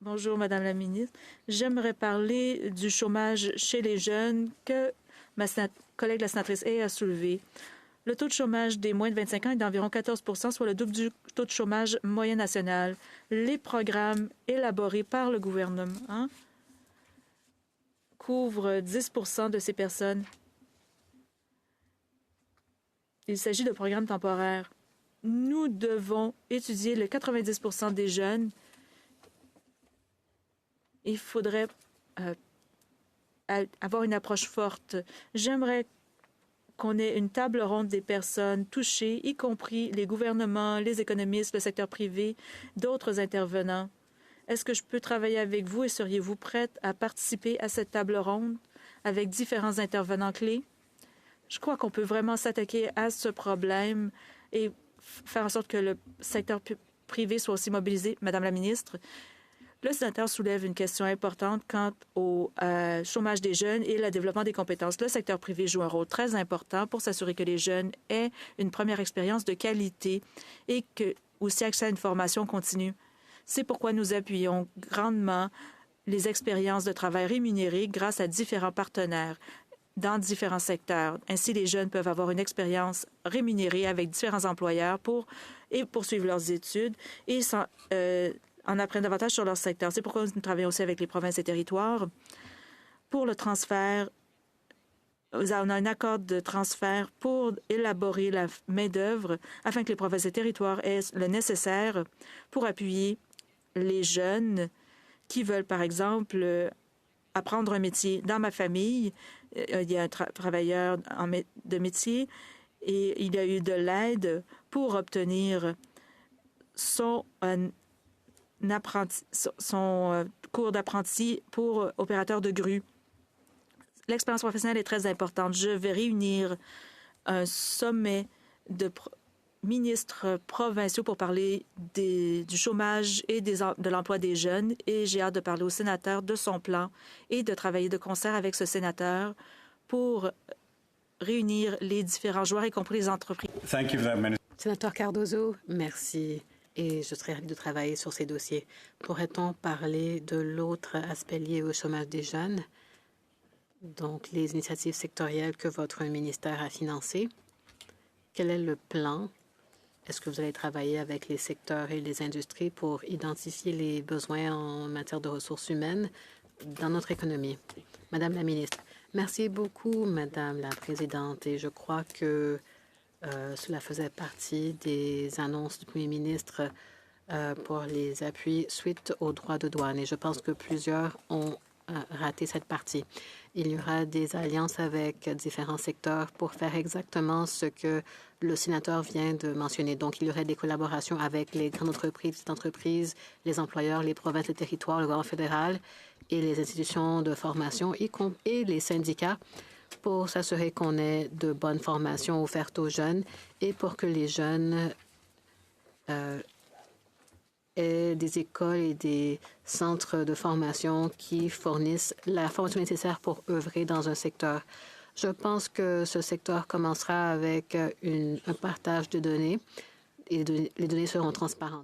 Bonjour, Madame la ministre. J'aimerais parler du chômage chez les jeunes que ma collègue, la sénatrice Hay, a soulevé. Le taux de chômage des moins de 25 ans est d'environ 14 soit le double du taux de chômage moyen national. Les programmes élaborés par le gouvernement couvrent 10 de ces personnes. Il s'agit de programmes temporaires. Nous devons étudier le 90 des jeunes. Il faudrait avoir une approche forte. J'aimerais qu'on ait une table ronde des personnes touchées, y compris les gouvernements, les économistes, le secteur privé, d'autres intervenants. Est-ce que je peux travailler avec vous et seriez-vous prête à participer à cette table ronde avec différents intervenants clés? Je crois qu'on peut vraiment s'attaquer à ce problème et faire en sorte que le secteur privé soit aussi mobilisé. Madame la ministre, le sénateur soulève une question importante quant au chômage des jeunes et le développement des compétences. Le secteur privé joue un rôle très important pour s'assurer que les jeunes aient une première expérience de qualité et que aussi accès à une formation continue. C'est pourquoi nous appuyons grandement les expériences de travail rémunérées grâce à différents partenaires dans différents secteurs. Ainsi, les jeunes peuvent avoir une expérience rémunérée avec différents employeurs et poursuivre leurs études et en apprennent davantage sur leur secteur. C'est pourquoi nous travaillons aussi avec les provinces et territoires. Pour le transfert, on a un accord de transfert pour élaborer la main-d'œuvre afin que les provinces et territoires aient le nécessaire pour appuyer les jeunes qui veulent, par exemple, apprendre un métier. Dans ma famille, il y a un travailleur de métier et il y a eu de l'aide pour obtenir son cours d'apprenti pour opérateur de grue. L'expérience professionnelle est très importante. Je vais réunir un sommet de ministres provinciaux pour parler du chômage et de l'emploi des jeunes et j'ai hâte de parler au sénateur de son plan et de travailler de concert avec ce sénateur pour réunir les différents joueurs, y compris les entreprises. Sénateur Cardozo, merci. Et je serais ravie de travailler sur ces dossiers. Pourrait-on parler de l'autre aspect lié au chômage des jeunes, donc les initiatives sectorielles que votre ministère a financées? Quel est le plan? Est-ce que vous allez travailler avec les secteurs et les industries pour identifier les besoins en matière de ressources humaines dans notre économie? Madame la ministre, merci beaucoup, Madame la Présidente, et je crois que cela faisait partie des annonces du Premier ministre pour les appuis suite aux droits de douane. Et je pense que plusieurs ont raté cette partie. Il y aura des alliances avec différents secteurs pour faire exactement ce que le sénateur vient de mentionner. Donc, il y aurait des collaborations avec les grandes entreprises, petites entreprises, les employeurs, les provinces et territoires, le gouvernement fédéral et les institutions de formation et les syndicats pour s'assurer qu'on ait de bonnes formations offertes aux jeunes et pour que les jeunes aient des écoles et des centres de formation qui fournissent la formation nécessaire pour œuvrer dans un secteur. Je pense que ce secteur commencera avec un partage de données et les données seront transparentes.